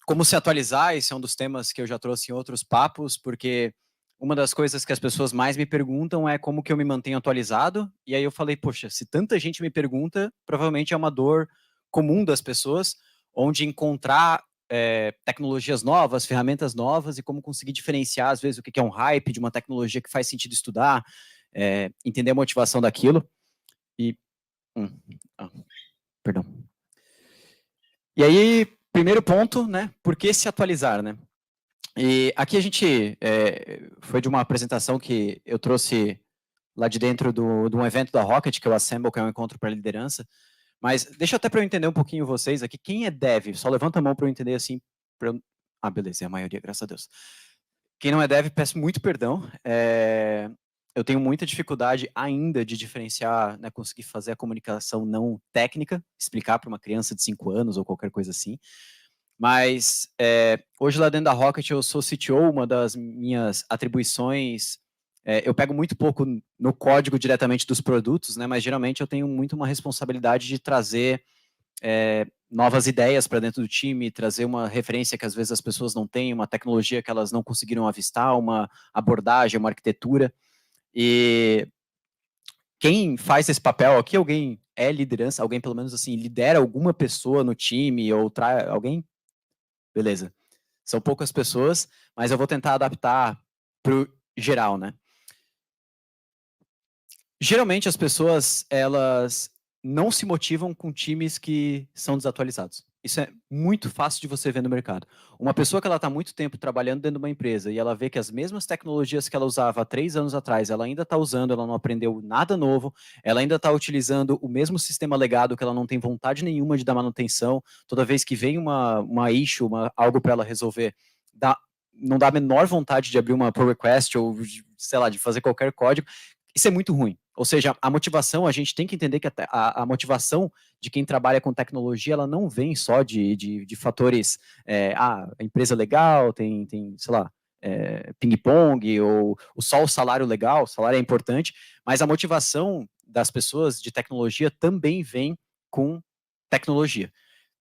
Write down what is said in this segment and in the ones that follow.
como se atualizar, esse é um dos temas que eu já trouxe em outros papos, porque uma das coisas que as pessoas mais me perguntam é como que eu me mantenho atualizado, e aí eu falei, poxa, se tanta gente me pergunta, provavelmente é uma dor comum das pessoas, onde encontrar tecnologias novas, ferramentas novas, e como conseguir diferenciar, às vezes, o que é um hype de uma tecnologia que faz sentido estudar, entender a motivação daquilo, e... ah, perdão. E aí, primeiro ponto, né, por que se atualizar, né? E aqui a gente, foi de uma apresentação que eu trouxe lá de dentro de um evento da Rocket, que é o Assemble, que é um encontro para liderança, mas deixa até para eu entender um pouquinho vocês aqui, quem é dev? Só levanta a mão para eu entender assim, ah, beleza, é a maioria, graças a Deus. Quem não é dev, peço muito perdão, eu tenho muita dificuldade ainda de diferenciar, né, conseguir fazer a comunicação não técnica, explicar para uma criança de 5 anos ou qualquer coisa assim, mas hoje lá dentro da Rocket eu sou CTO, uma das minhas atribuições, eu pego muito pouco no código diretamente dos produtos, né, mas geralmente eu tenho muito uma responsabilidade de trazer novas ideias para dentro do time, trazer uma referência que às vezes as pessoas não têm, uma tecnologia que elas não conseguiram avistar, uma abordagem, uma arquitetura, e quem faz esse papel aqui, alguém é liderança, alguém pelo menos assim, lidera alguma pessoa no time, ou alguém? Beleza. São poucas pessoas, mas eu vou tentar adaptar para o geral, né? Geralmente as pessoas, elas não se motivam com times que são desatualizados. Isso é muito fácil de você ver no mercado. Uma pessoa que ela está muito tempo trabalhando dentro de uma empresa e ela vê que as mesmas tecnologias que ela usava há 3 anos atrás, ela ainda está usando, ela não aprendeu nada novo, ela ainda está utilizando o mesmo sistema legado que ela não tem vontade nenhuma de dar manutenção, toda vez que vem uma issue, algo para ela resolver, não dá a menor vontade de abrir uma pull request ou, sei lá, de fazer qualquer código. Isso é muito ruim. Ou seja, a motivação, a gente tem que entender que a motivação de quem trabalha com tecnologia, ela não vem só de fatores, a empresa legal, tem sei lá, ping-pong, ou só o salário legal, o salário é importante, mas a motivação das pessoas de tecnologia também vem com tecnologia.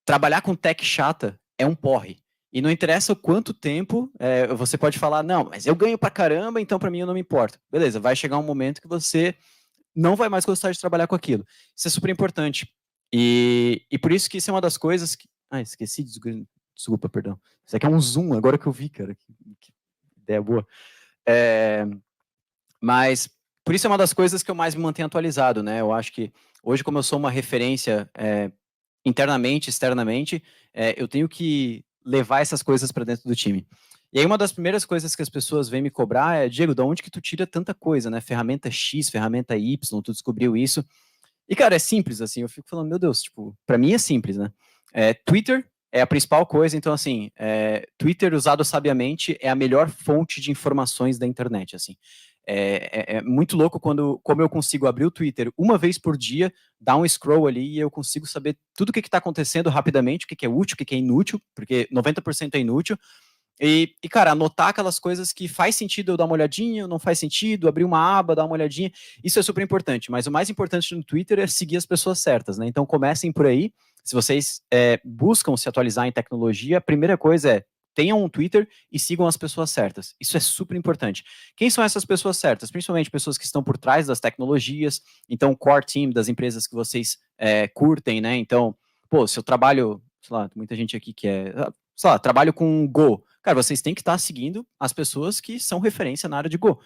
Trabalhar com tech chata é um porre. E não interessa o quanto tempo, você pode falar, não, mas eu ganho pra caramba, então pra mim eu não me importo. Beleza, vai chegar um momento que você não vai mais gostar de trabalhar com aquilo. Isso é super importante. E por isso que isso é uma das coisas que... Ah, esqueci, desculpa, perdão. Isso aqui é um zoom, agora que eu vi, cara. Que ideia boa. Mas por isso é uma das coisas que eu mais me mantenho atualizado, né? Eu acho que hoje, como eu sou uma referência internamente, externamente, eu tenho que levar essas coisas para dentro do time. E aí uma das primeiras coisas que as pessoas vêm me cobrar é, Diego, de onde que tu tira tanta coisa, né? Ferramenta X, ferramenta Y, tu descobriu isso. E, cara, é simples, assim, eu fico falando, meu Deus, tipo, para mim é simples, né? Twitter é a principal coisa, então, assim, Twitter usado sabiamente é a melhor fonte de informações da internet, assim. É muito louco como eu consigo abrir o Twitter uma vez por dia, dar um scroll ali e eu consigo saber tudo o que está acontecendo rapidamente, o que é útil, o que é inútil, porque 90% é inútil, cara, anotar aquelas coisas que faz sentido eu dar uma olhadinha, não faz sentido, abrir uma aba, dar uma olhadinha, isso é super importante, mas o mais importante no Twitter é seguir as pessoas certas, né? Então comecem por aí, se vocês buscam se atualizar em tecnologia, a primeira coisa é, tenham um Twitter e sigam as pessoas certas, isso é super importante. Quem são essas pessoas certas? Principalmente pessoas que estão por trás das tecnologias, então o core team das empresas que vocês curtem, né? Então, pô, se eu trabalho, sei lá, tem muita gente aqui que sei lá, trabalho com Go. Cara, vocês têm que estar seguindo as pessoas que são referência na área de Go.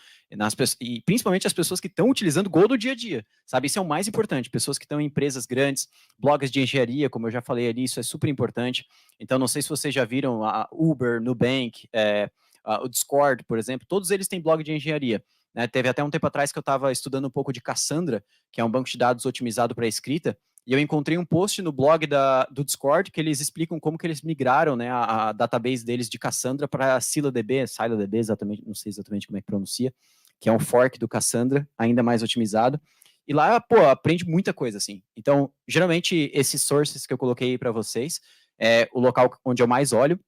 E principalmente as pessoas que estão utilizando Go no dia a dia, sabe? Isso é o mais importante. Pessoas que estão em empresas grandes, blogs de engenharia, como eu já falei ali, isso é super importante. Então, não sei se vocês já viram a Uber, Nubank, o Discord, por exemplo, todos eles têm blog de engenharia. Né? Teve até um tempo atrás que eu estava estudando um pouco de Cassandra, que é um banco de dados otimizado para escrita, e eu encontrei um post no blog do Discord que eles explicam como que eles migraram, né, a database deles de Cassandra para ScyllaDB, exatamente, não sei exatamente como é que pronuncia, que é um fork do Cassandra, ainda mais otimizado. E lá, pô, aprende muita coisa, assim. Então, geralmente, esses sources que eu coloquei para vocês é o local onde eu mais olho.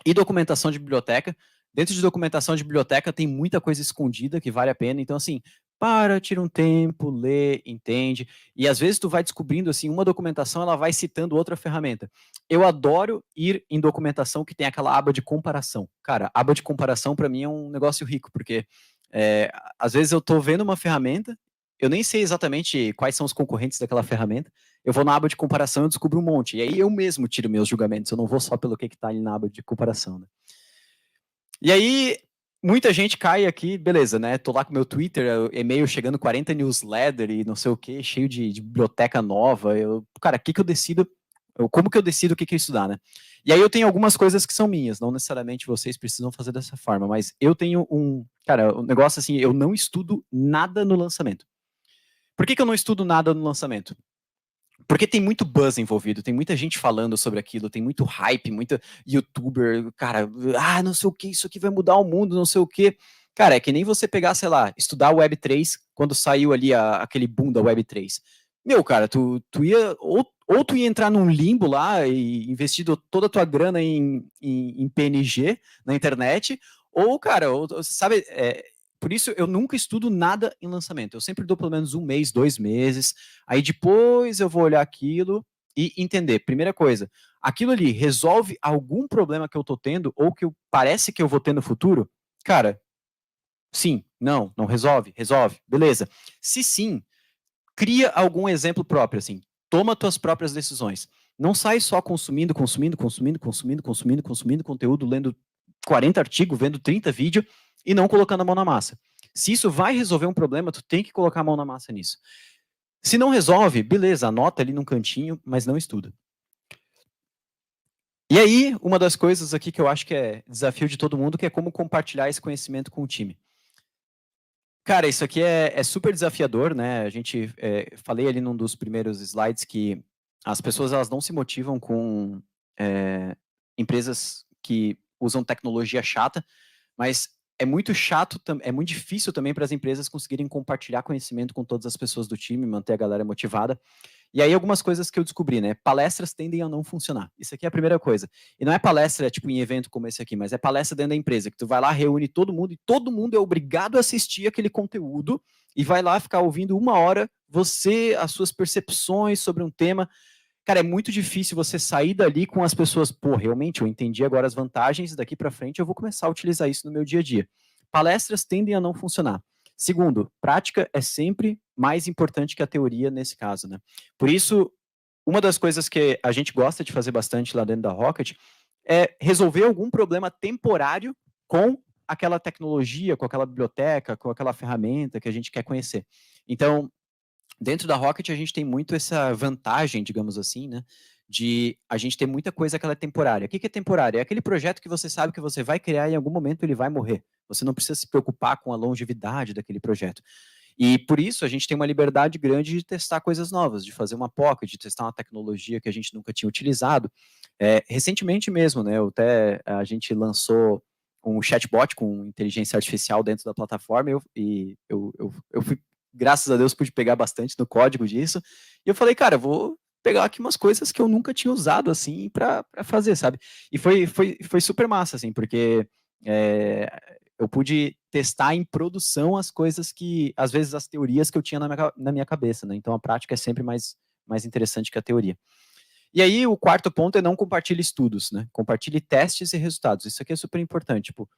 E documentação de biblioteca. Dentro de documentação de biblioteca tem muita coisa escondida que vale a pena. Então, assim, para, tira um tempo, lê, entende, e às vezes tu vai descobrindo, assim, uma documentação, ela vai citando outra ferramenta. Eu adoro ir em documentação que tem aquela aba de comparação. Cara, aba de comparação para mim é um negócio rico, porque às vezes eu tô vendo uma ferramenta, eu nem sei exatamente quais são os concorrentes daquela ferramenta, eu vou na aba de comparação e descubro um monte, e aí eu mesmo tiro meus julgamentos, eu não vou só pelo que tá ali na aba de comparação, né? E aí, muita gente cai aqui, beleza, né? Tô lá com meu Twitter, e-mail chegando 40 newsletter e não sei o que, cheio de biblioteca nova. Cara, que eu decido? Como que eu decido o que eu estudar, né? E aí eu tenho algumas coisas que são minhas, não necessariamente vocês precisam fazer dessa forma, mas eu tenho cara, um negócio assim, eu não estudo nada no lançamento. Por que eu não estudo nada no lançamento? Porque tem muito buzz envolvido, tem muita gente falando sobre aquilo, tem muito hype, muita youtuber, cara, não sei o que, isso aqui vai mudar o mundo, não sei o que. Cara, é que nem você pegar, sei lá, estudar Web3 quando saiu ali aquele boom da Web3. Meu, cara, tu ia, ou tu ia entrar num limbo lá e investir toda a tua grana em PNG na internet, ou, cara, sabe, por isso eu nunca estudo nada em lançamento. Eu sempre dou pelo menos 1 mês, 2 meses. Aí depois eu vou olhar aquilo e entender. Primeira coisa, aquilo ali resolve algum problema que eu tô tendo ou que parece que eu vou ter no futuro? Cara, sim, não resolve, resolve, beleza. Se sim, cria algum exemplo próprio, assim. Toma tuas próprias decisões. Não sai só consumindo conteúdo, lendo 40 artigos, vendo 30 vídeos e não colocando a mão na massa. Se isso vai resolver um problema, tu tem que colocar a mão na massa nisso. Se não resolve, beleza, anota ali num cantinho, mas não estuda. E aí, uma das coisas aqui que eu acho que é desafio de todo mundo, que é como compartilhar esse conhecimento com o time. Cara, isso aqui é super desafiador, né? A gente falei ali num dos primeiros slides que as pessoas elas não se motivam com empresas que usam tecnologia chata, mas é muito chato, é muito difícil também para as empresas conseguirem compartilhar conhecimento com todas as pessoas do time, manter a galera motivada. E aí algumas coisas que eu descobri, né? Palestras tendem a não funcionar. Isso aqui é a primeira coisa. E não é palestra tipo em evento como esse aqui, mas é palestra dentro da empresa, que tu vai lá, reúne todo mundo e todo mundo é obrigado a assistir aquele conteúdo e vai lá ficar ouvindo 1 hora você, as suas percepções sobre um tema. Cara, é muito difícil você sair dali com as pessoas, pô, realmente eu entendi agora as vantagens, daqui para frente eu vou começar a utilizar isso no meu dia a dia. Palestras tendem a não funcionar. Segundo, prática é sempre mais importante que a teoria nesse caso, né? Por isso, uma das coisas que a gente gosta de fazer bastante lá dentro da Rocket é resolver algum problema temporário com aquela tecnologia, com aquela biblioteca, com aquela ferramenta que a gente quer conhecer. Então, dentro da Rocket a gente tem muito essa vantagem, digamos assim, né? De a gente ter muita coisa que ela é temporária. O que é temporária? É aquele projeto que você sabe que você vai criar e em algum momento ele vai morrer. Você não precisa se preocupar com a longevidade daquele projeto. E por isso a gente tem uma liberdade grande de testar coisas novas, de fazer uma POC, de testar uma tecnologia que a gente nunca tinha utilizado. Recentemente mesmo, né, a gente lançou um chatbot com inteligência artificial dentro da plataforma eu fui, graças a Deus, pude pegar bastante no código disso. E eu falei, cara, vou pegar aqui umas coisas que eu nunca tinha usado assim para fazer, sabe? E foi super massa, assim, porque eu pude testar em produção as coisas que, às vezes, as teorias que eu tinha na minha cabeça, né? Então a prática é sempre mais interessante que a teoria. E aí, o quarto ponto é não compartilhe estudos, né? Compartilhe testes e resultados. Isso aqui é super importante. Tipo,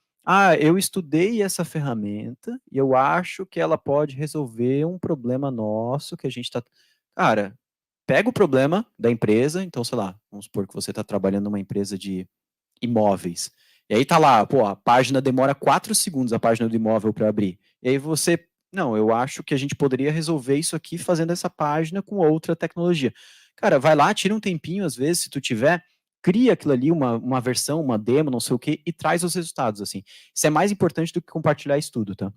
eu estudei essa ferramenta e eu acho que ela pode resolver um problema nosso que a gente está. Cara, pega o problema da empresa, então, sei lá, vamos supor que você está trabalhando numa empresa de imóveis. E aí tá lá, pô, a página demora 4 segundos, a página do imóvel para abrir. E aí você, não, eu acho que a gente poderia resolver isso aqui fazendo essa página com outra tecnologia. Cara, vai lá, tira um tempinho, às vezes, se tu tiver, cria aquilo ali, uma versão, uma demo, não sei o quê, e traz os resultados, assim. Isso é mais importante do que compartilhar isso tudo, tá?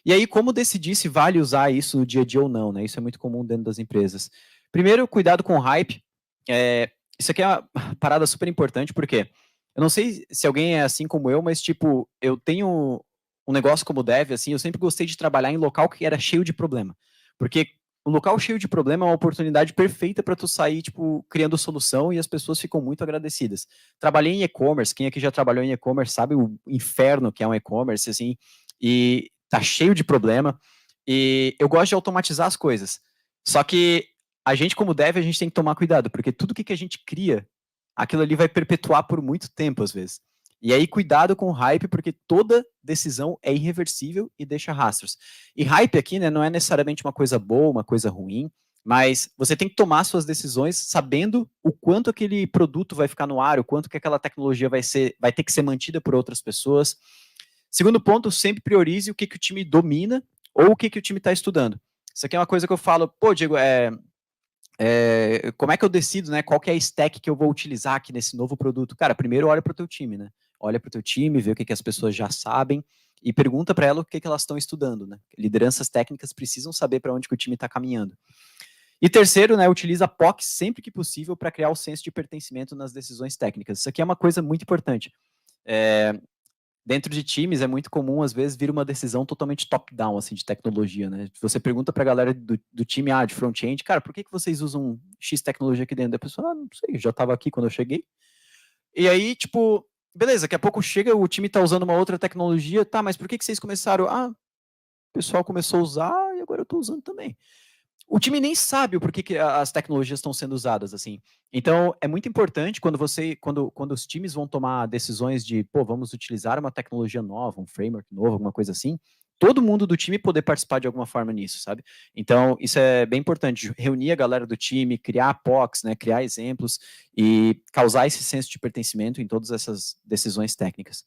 E aí, como decidir se vale usar isso no dia a dia ou não, né? Isso é muito comum dentro das empresas. Primeiro, cuidado com o hype. Isso aqui é uma parada super importante, porque eu não sei se alguém é assim como eu, mas, tipo, eu tenho um negócio como dev, assim, eu sempre gostei de trabalhar em local que era cheio de problema. Porque um local cheio de problema é uma oportunidade perfeita para tu sair, tipo, criando solução e as pessoas ficam muito agradecidas. Trabalhei em e-commerce, quem aqui já trabalhou em e-commerce sabe o inferno que é um e-commerce, assim, e tá cheio de problema. E eu gosto de automatizar as coisas. Só que a gente, como dev, a gente tem que tomar cuidado, porque tudo que a gente cria, aquilo ali vai perpetuar por muito tempo, às vezes. E aí, cuidado com o hype, porque toda decisão é irreversível e deixa rastros. E hype aqui, né, não é necessariamente uma coisa boa, uma coisa ruim, mas você tem que tomar suas decisões sabendo o quanto aquele produto vai ficar no ar, o quanto que aquela tecnologia vai ter que ser mantida por outras pessoas. Segundo ponto, sempre priorize o que o time domina ou o que o time está estudando. Isso aqui é uma coisa que eu falo, pô, Diego, como é que eu decido, né? Qual que é a stack que eu vou utilizar aqui nesse novo produto? Cara, primeiro olha para o teu time, né? Olha para o teu time, vê o que as pessoas já sabem e pergunta para ela o que elas estão estudando, né? Lideranças técnicas precisam saber para onde que o time está caminhando. E terceiro, né, utiliza POC sempre que possível para criar o senso de pertencimento nas decisões técnicas. Isso aqui é uma coisa muito importante. Dentro de times é muito comum, às vezes, vir uma decisão totalmente top-down, assim, de tecnologia, né? Você pergunta para a galera do time, de front-end, cara, por que vocês usam X tecnologia aqui dentro? Da pessoa, não sei, já estava aqui quando eu cheguei. E aí, tipo, beleza, daqui a pouco chega, o time está usando uma outra tecnologia, tá, mas por que vocês começaram? O pessoal começou a usar e agora eu estou usando também. O time nem sabe o porquê que as tecnologias estão sendo usadas, assim. Então, é muito importante quando os times vão tomar decisões de, pô, vamos utilizar uma tecnologia nova, um framework novo, alguma coisa assim, todo mundo do time poder participar de alguma forma nisso, sabe? Então, isso é bem importante, reunir a galera do time, criar POCs, né, criar exemplos e causar esse senso de pertencimento em todas essas decisões técnicas.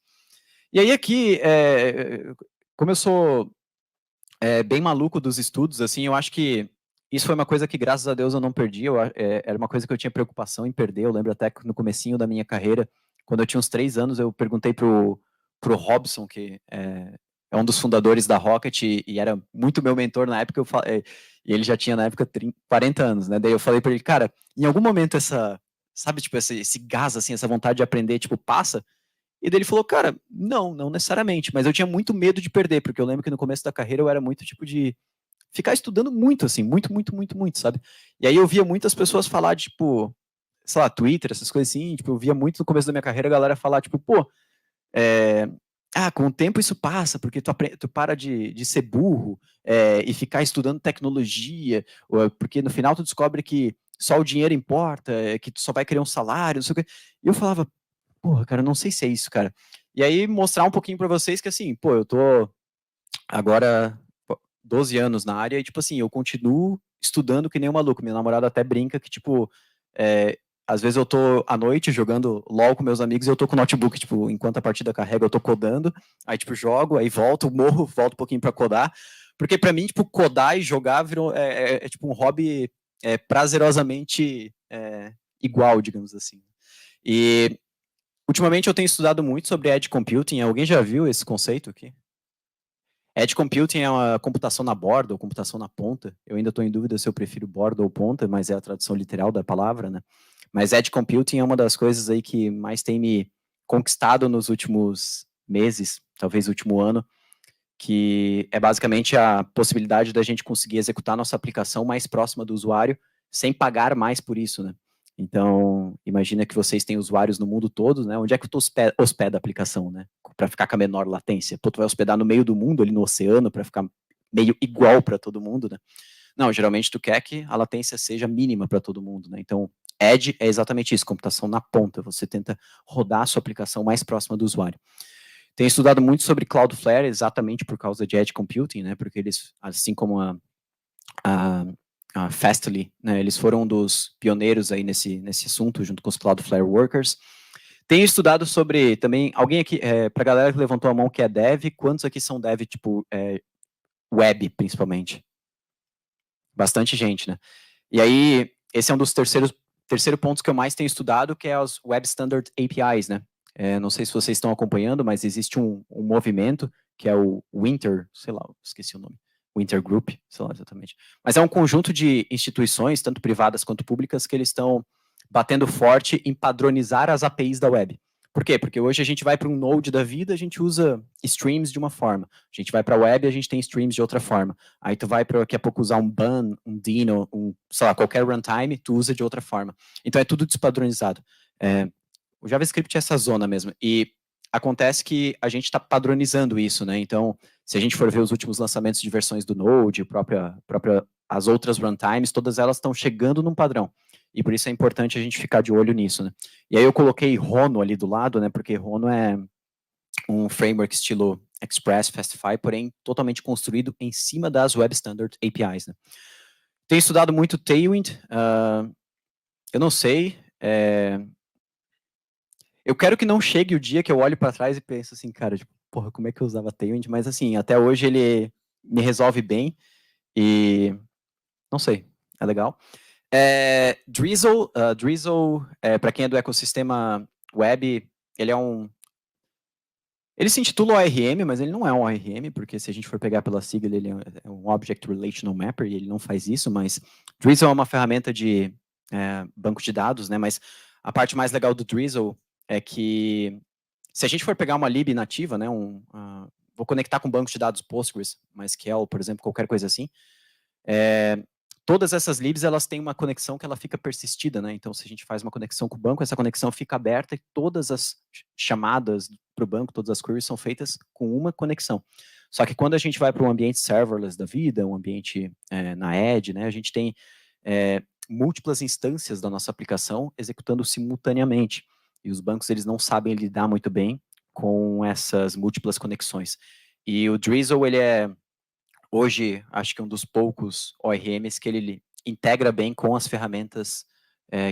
E aí aqui, como eu sou bem maluco dos estudos, assim, eu acho que isso foi uma coisa que, graças a Deus, eu não perdi. Era uma coisa que eu tinha preocupação em perder. Eu lembro até que no comecinho da minha carreira, quando eu tinha uns 3 anos, eu perguntei pro Robson, que é um dos fundadores da Rocket e era muito meu mentor na época, e ele já tinha na época 40 anos, né? Daí eu falei para ele, cara, em algum momento sabe, tipo, esse gás, assim, essa vontade de aprender, tipo, passa? E daí ele falou, cara, não necessariamente, mas eu tinha muito medo de perder, porque eu lembro que no começo da carreira eu era muito tipo de ficar estudando muito, assim, muito, sabe? E aí eu via muitas pessoas falar, tipo, sei lá, Twitter, essas coisas assim, tipo, eu via muito no começo da minha carreira a galera falar, tipo, pô, com o tempo isso passa, porque tu para de ser burro e ficar estudando tecnologia, porque no final tu descobre que só o dinheiro importa, que tu só vai querer um salário, não sei o quê. E eu falava, porra, cara, não sei se é isso, cara. E aí mostrar um pouquinho para vocês que assim, pô, eu tô agora 12 anos na área e tipo assim, eu continuo estudando que nem um maluco. Minha namorada até brinca que tipo, às vezes eu tô à noite jogando LOL com meus amigos e eu tô com o notebook, tipo, enquanto a partida carrega, eu tô codando, aí tipo jogo, aí volto, morro, volto um pouquinho para codar. Porque para mim, tipo, codar e jogar virou tipo um hobby prazerosamente igual, digamos assim. E ultimamente eu tenho estudado muito sobre Edge Computing. Alguém já viu esse conceito aqui? Edge Computing é uma computação na borda ou computação na ponta. Eu ainda estou em dúvida se eu prefiro borda ou ponta, mas é a tradução literal da palavra, né? Mas Edge Computing é uma das coisas aí que mais tem me conquistado nos últimos meses, talvez último ano, que é basicamente a possibilidade da gente conseguir executar nossa aplicação mais próxima do usuário sem pagar mais por isso, né? Então, imagina que vocês têm usuários no mundo todo, né? Onde é que tu hospeda a aplicação, né? Para ficar com a menor latência. Pô, tu vai hospedar no meio do mundo, ali no oceano, para ficar meio igual para todo mundo, né? Não, geralmente tu quer que a latência seja mínima para todo mundo, né? Então, Edge é exatamente isso, computação na ponta. Você tenta rodar a sua aplicação mais próxima do usuário. Tenho estudado muito sobre Cloudflare exatamente por causa de Edge Computing, né? Porque eles, assim como a Fastly, né? Eles foram um dos pioneiros aí nesse assunto, junto com os Cloudflare Workers. Tenho estudado sobre também, alguém aqui, para a galera que levantou a mão que é dev, quantos aqui são dev, tipo, web, principalmente? Bastante gente, né? E aí, esse é um dos terceiro pontos que eu mais tenho estudado, que é os Web Standard APIs, né? Não sei se vocês estão acompanhando, mas existe um movimento que é o Winter, sei lá, esqueci o nome, Winter Group, sei lá exatamente. Mas é um conjunto de instituições, tanto privadas quanto públicas, que eles estão batendo forte em padronizar as APIs da web. Por quê? Porque hoje a gente vai para um node da vida, a gente usa streams de uma forma. A gente vai para a web, a gente tem streams de outra forma. Aí tu vai para daqui a pouco usar um ban, um Dino, sei lá, qualquer runtime, tu usa de outra forma. Então é tudo despadronizado. O JavaScript é essa zona mesmo. E acontece que a gente está padronizando isso, né? Então, se a gente for ver os últimos lançamentos de versões do Node, as outras runtimes, todas elas estão chegando num padrão. E por isso é importante a gente ficar de olho nisso, né? E aí eu coloquei Rono ali do lado, né? Porque Rono é um framework estilo Express, Fastify, porém totalmente construído em cima das Web Standard APIs, né? Tenho estudado muito Tailwind, eu não sei, eu quero que não chegue o dia que eu olho para trás e penso assim, cara, tipo, porra, como é que eu usava Tailwind? Mas assim, até hoje ele me resolve bem e não sei, é legal. Drizzle, para quem é do ecossistema web, ele é um... Ele se intitula ORM, mas ele não é um ORM, porque se a gente for pegar pela sigla, ele é um Object Relational Mapper, e ele não faz isso, mas Drizzle é uma ferramenta de banco de dados, né? Mas a parte mais legal do Drizzle é que se a gente for pegar uma lib nativa, né, vou conectar com banco de dados Postgres, MySQL, por exemplo, qualquer coisa assim, todas essas libs, elas têm uma conexão que ela fica persistida, né? Então, se a gente faz uma conexão com o banco, essa conexão fica aberta e todas as chamadas para o banco, todas as queries são feitas com uma conexão. Só que quando a gente vai para um ambiente serverless da vida, um ambiente na Edge, né, a gente tem múltiplas instâncias da nossa aplicação executando simultaneamente. E os bancos, eles não sabem lidar muito bem com essas múltiplas conexões. E o Drizzle, ele é, hoje, acho que um dos poucos ORMs que ele integra bem com as ferramentas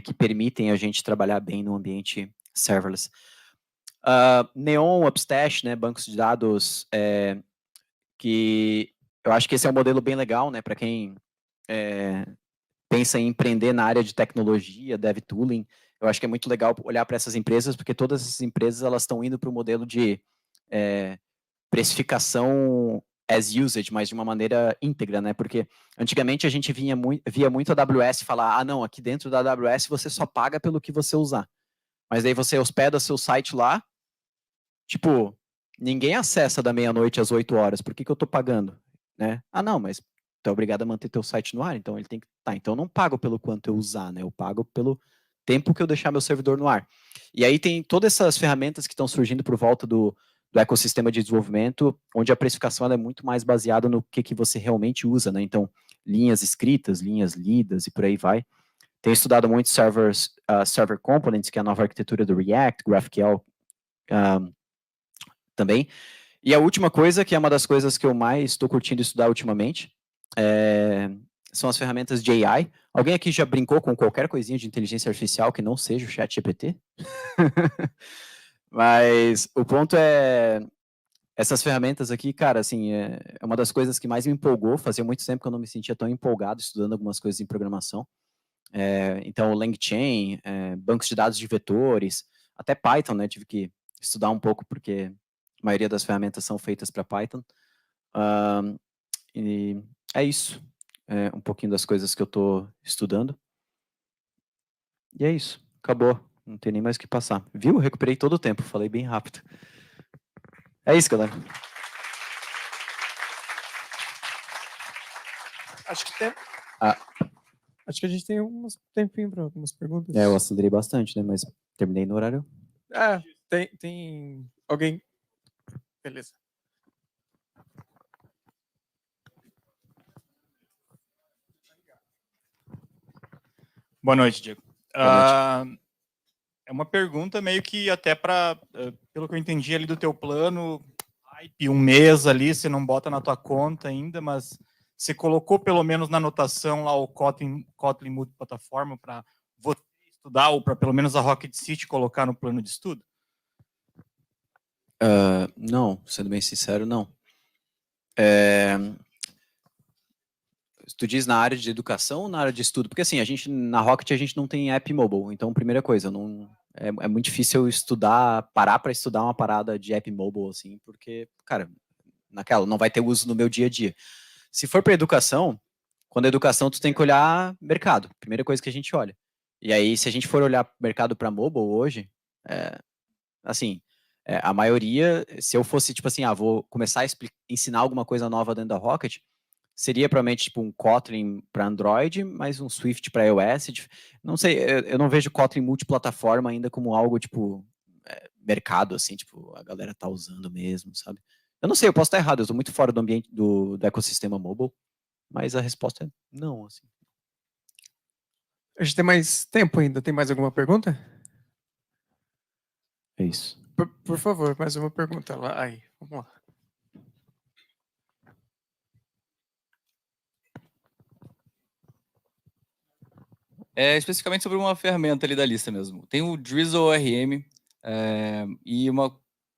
que permitem a gente trabalhar bem no ambiente serverless. Neon, Upstash, né, bancos de dados que eu acho que esse é um modelo bem legal, né, para quem pensa em empreender na área de tecnologia, dev tooling. Eu acho que é muito legal olhar para essas empresas, porque todas essas empresas elas estão indo para o modelo de precificação as usage, mas de uma maneira íntegra, né? Porque antigamente a gente via muito a AWS falar, não, aqui dentro da AWS você só paga pelo que você usar. Mas daí você hospeda seu site lá, tipo, ninguém acessa da meia-noite às 8 horas, por que eu tô pagando? Né? Não, mas tu é obrigado a manter teu site no ar, então ele tem que... Tá, então eu não pago pelo quanto eu usar, né? Eu pago pelo tempo que eu deixar meu servidor no ar. E aí tem todas essas ferramentas que estão surgindo por volta do ecossistema de desenvolvimento, onde a precificação é muito mais baseada no que você realmente usa, né? Então, linhas escritas, linhas lidas e por aí vai. Tenho estudado muito Server Components, que é a nova arquitetura do React, GraphQL também. E a última coisa, que é uma das coisas que eu mais estou curtindo estudar ultimamente, são as ferramentas de AI. Alguém aqui já brincou com qualquer coisinha de inteligência artificial que não seja o ChatGPT? Mas o ponto é, essas ferramentas aqui, cara, assim, é uma das coisas que mais me empolgou. Fazia muito tempo que eu não me sentia tão empolgado estudando algumas coisas em programação. Então, o LangChain, bancos de dados de vetores, até Python, né? Tive que estudar um pouco, porque a maioria das ferramentas são feitas para Python. E é isso. Um pouquinho das coisas que eu estou estudando. E é isso. Acabou. Não tem nem mais o que passar. Viu? Recuperei todo o tempo. Falei bem rápido. É isso, galera. Acho que tem... Acho que a gente tem um tempinho para algumas perguntas. Eu acelerei bastante, né? Mas terminei no horário. Tem alguém... Beleza. Boa noite, Diego. Boa noite. É uma pergunta meio que até para, pelo que eu entendi ali do teu plano, hype, um mês ali, você não bota na tua conta ainda, mas você colocou pelo menos na anotação lá o Kotlin multiplataforma para você estudar, ou para pelo menos a Rocket City colocar no plano de estudo? Não, sendo bem sincero, não. Tu diz na área de educação ou na área de estudo? Porque assim, na Rocket a gente não tem app mobile, então primeira coisa, é muito difícil eu parar para estudar uma parada de app mobile, assim, porque, cara, não vai ter uso no meu dia a dia. Se for para educação, quando é educação tu tem que olhar mercado, primeira coisa que a gente olha. E aí, se a gente for olhar mercado para mobile hoje, a maioria, se eu fosse, tipo assim, vou começar a ensinar alguma coisa nova dentro da Rocket, seria provavelmente tipo um Kotlin para Android, mas um Swift para iOS. Não sei, eu não vejo Kotlin multiplataforma ainda como algo tipo mercado, assim, tipo, a galera tá usando mesmo, sabe? Eu não sei, eu posso estar errado, eu tô muito fora do ambiente do ecossistema mobile, mas a resposta é não, assim. A gente tem mais tempo ainda. Tem mais alguma pergunta? É isso. Por favor, mais uma pergunta lá. Aí, vamos lá. É especificamente sobre uma ferramenta ali da lista mesmo. Tem o Drizzle RM e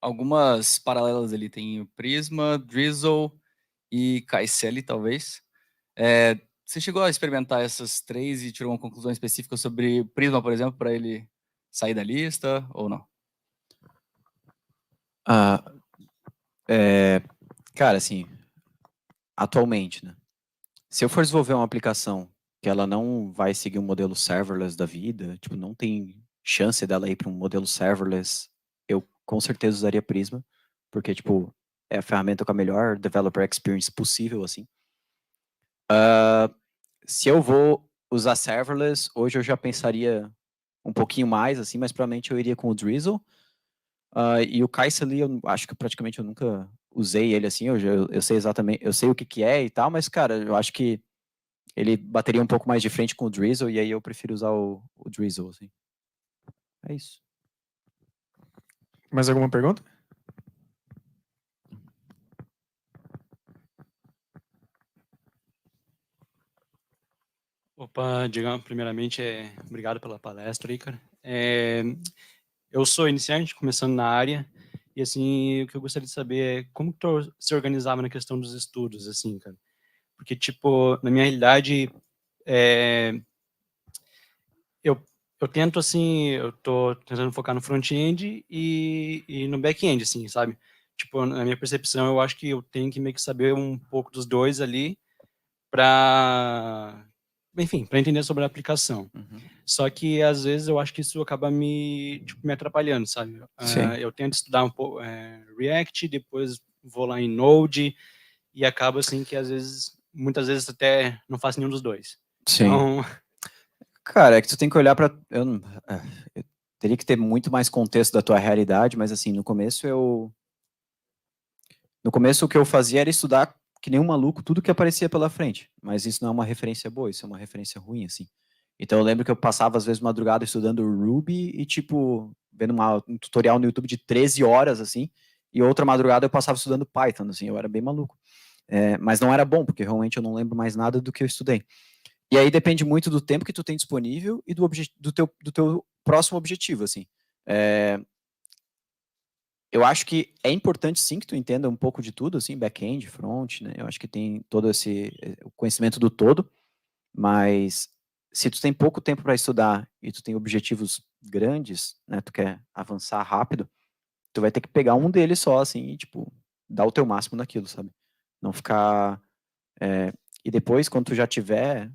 algumas paralelas ali. Tem o Prisma, Drizzle e Kaiseli, talvez. Você chegou a experimentar essas três e tirou uma conclusão específica sobre Prisma, por exemplo, para ele sair da lista ou não? Cara, assim, atualmente, né? Se eu for desenvolver uma aplicação que ela não vai seguir um modelo serverless da vida, tipo, não tem chance dela ir para um modelo serverless, eu com certeza usaria Prisma, porque, tipo, é a ferramenta com a melhor developer experience possível, assim. Se eu vou usar serverless, hoje eu já pensaria um pouquinho mais, assim, mas provavelmente eu iria com o Drizzle. E o Kai'Sa ali, eu acho que praticamente eu nunca usei ele, assim, eu sei exatamente, eu sei o que que é e tal, mas, cara, eu acho que ele bateria um pouco mais de frente com o Drizzle, e aí eu prefiro usar o Drizzle, assim. É isso. Mais alguma pergunta? Opa, Diegão, primeiramente, obrigado pela palestra aí, cara. Eu sou iniciante, começando na área, e assim, o que eu gostaria de saber é como que tu se organizava na questão dos estudos, assim, cara. Porque, tipo, na minha realidade, eu tento, assim, eu tô tentando focar no front-end e no back-end, assim, sabe? Tipo, na minha percepção, eu acho que eu tenho que meio que saber um pouco dos dois ali para, enfim, para entender sobre a aplicação. Só que, às vezes, eu acho que isso acaba me atrapalhando, sabe? Eu tento estudar um pouco React, depois vou lá em Node, e acaba, assim, que, às vezes, muitas vezes até não faço nenhum dos dois. Sim. Então, cara, é que tu tem que olhar para eu teria que ter muito mais contexto da tua realidade, mas assim, no começo o que eu fazia era estudar que nem um maluco tudo que aparecia pela frente, mas isso não é uma referência boa, isso é uma referência ruim, assim. Então eu lembro que eu passava às vezes madrugada estudando Ruby e tipo, vendo um tutorial no YouTube de 13 horas, assim, e outra madrugada eu passava estudando Python, assim, eu era bem maluco. Mas não era bom, porque realmente eu não lembro mais nada do que eu estudei. E aí depende muito do tempo que tu tem disponível e do teu próximo objetivo, assim. Eu acho que é importante sim que tu entenda um pouco de tudo, assim, back-end, front, né? Eu acho que tem todo esse o conhecimento do todo, mas se tu tem pouco tempo para estudar e tu tem objetivos grandes, né? Tu quer avançar rápido, tu vai ter que pegar um deles só, assim, e tipo, dar o teu máximo naquilo, sabe? Não ficar e depois, quando tu já tiver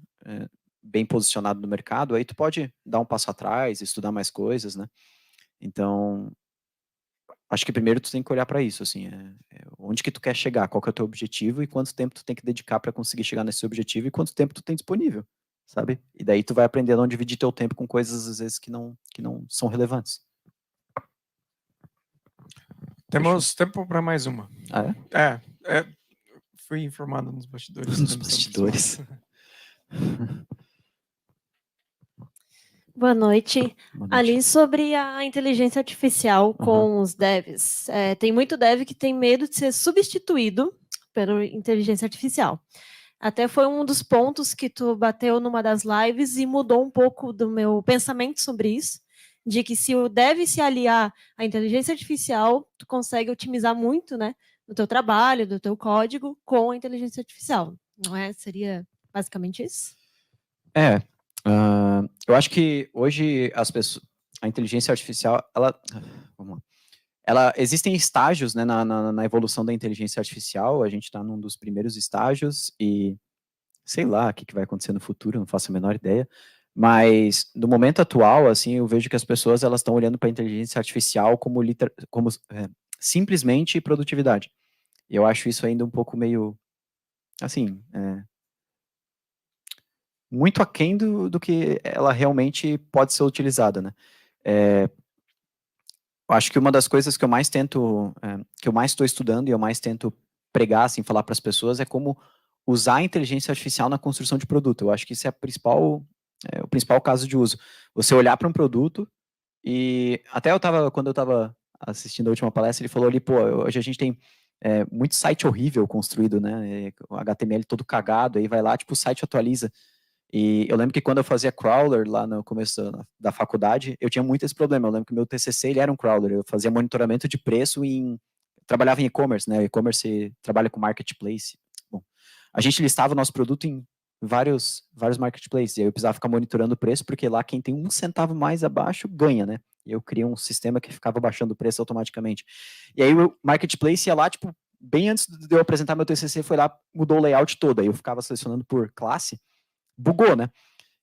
bem posicionado no mercado, aí tu pode dar um passo atrás, estudar mais coisas, né? Então, acho que primeiro tu tem que olhar para isso, assim, onde que tu quer chegar, qual que é o teu objetivo e quanto tempo tu tem que dedicar para conseguir chegar nesse objetivo e quanto tempo tu tem disponível, sabe? E daí tu vai aprendendo a não dividir teu tempo com coisas, às vezes, que não são relevantes. Temos tempo para mais uma. Ah, é? Fui informado nos bastidores. Nos bastidores. Boa noite. Boa noite. Ali sobre a inteligência artificial com os devs. Tem muito dev que tem medo de ser substituído pela inteligência artificial. Até foi um dos pontos que tu bateu numa das lives e mudou um pouco do meu pensamento sobre isso, de que se o dev se aliar à inteligência artificial, tu consegue otimizar muito, né, do teu trabalho, do teu código com a inteligência artificial. Não é? Seria basicamente isso? Eu acho que hoje a inteligência artificial, existem estágios, né, na evolução da inteligência artificial. A gente está num dos primeiros estágios e sei lá o que vai acontecer no futuro, não faço a menor ideia. Mas no momento atual, assim, eu vejo que as pessoas elas estão olhando para a inteligência artificial como simplesmente produtividade. E eu acho isso ainda um pouco meio, assim, muito aquém do que ela realmente pode ser utilizada, né? Eu acho que uma das coisas que eu mais tento, que eu mais estou estudando e eu mais tento pregar, assim, falar para as pessoas é como usar a inteligência artificial na construção de produto. Eu acho que isso é o principal caso de uso. Você olhar para um produto e até quando eu estava assistindo a última palestra, ele falou ali, pô, hoje a gente tem muito site horrível construído, né? O HTML todo cagado, aí vai lá, tipo, o site atualiza. E eu lembro que quando eu fazia crawler lá no começo da faculdade, eu tinha muito esse problema. Eu lembro que o meu TCC ele era um crawler. Eu fazia monitoramento de preço trabalhava em e-commerce, né? E-commerce trabalha com marketplace. Bom, a gente listava o nosso produto em vários marketplaces. E aí eu precisava ficar monitorando o preço, porque lá quem tem 1 centavo mais abaixo ganha, né? E eu criei um sistema que ficava baixando o preço automaticamente. E aí o marketplace ia lá, tipo, bem antes de eu apresentar meu TCC, foi lá, mudou o layout todo. Aí eu ficava selecionando por classe, bugou, né?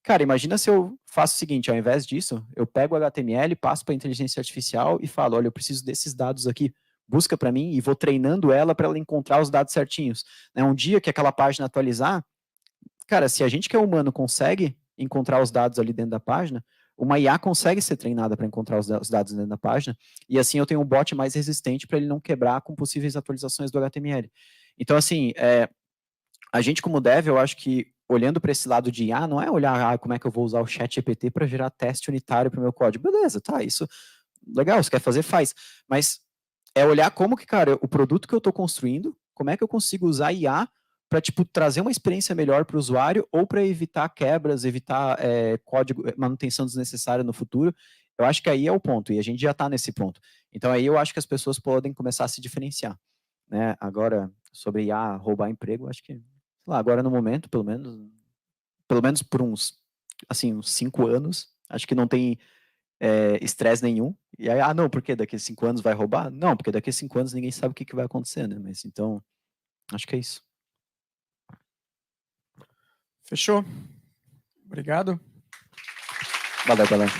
Cara, imagina se eu faço o seguinte, ao invés disso, eu pego o HTML, passo para a inteligência artificial e falo, olha, eu preciso desses dados aqui, busca para mim e vou treinando ela para ela encontrar os dados certinhos. Né? Um dia que aquela página atualizar, cara, se a gente que é humano consegue encontrar os dados ali dentro da página, uma IA consegue ser treinada para encontrar os dados dentro da página, e assim eu tenho um bot mais resistente para ele não quebrar com possíveis atualizações do HTML. Então, assim, a gente como dev, eu acho que olhando para esse lado de IA, não é olhar como é que eu vou usar o chat GPT para gerar teste unitário para o meu código. Beleza, tá, isso, legal, se quer fazer, faz. Mas é olhar como que, cara, o produto que eu estou construindo, como é que eu consigo usar IA para, tipo, trazer uma experiência melhor para o usuário ou para evitar quebras, evitar código, manutenção desnecessária no futuro. Eu acho que aí é o ponto, e a gente já está nesse ponto. Então aí eu acho que as pessoas podem começar a se diferenciar. Né? Agora, sobre IA roubar emprego, acho que, sei lá, agora no momento, pelo menos por uns 5 anos, acho que não tem estresse nenhum. E aí, não, porque daqui a 5 anos vai roubar? Não, porque daqui a 5 anos ninguém sabe o que vai acontecer, né? Mas então, acho que é isso. Fechou? Obrigado. Valeu, galera.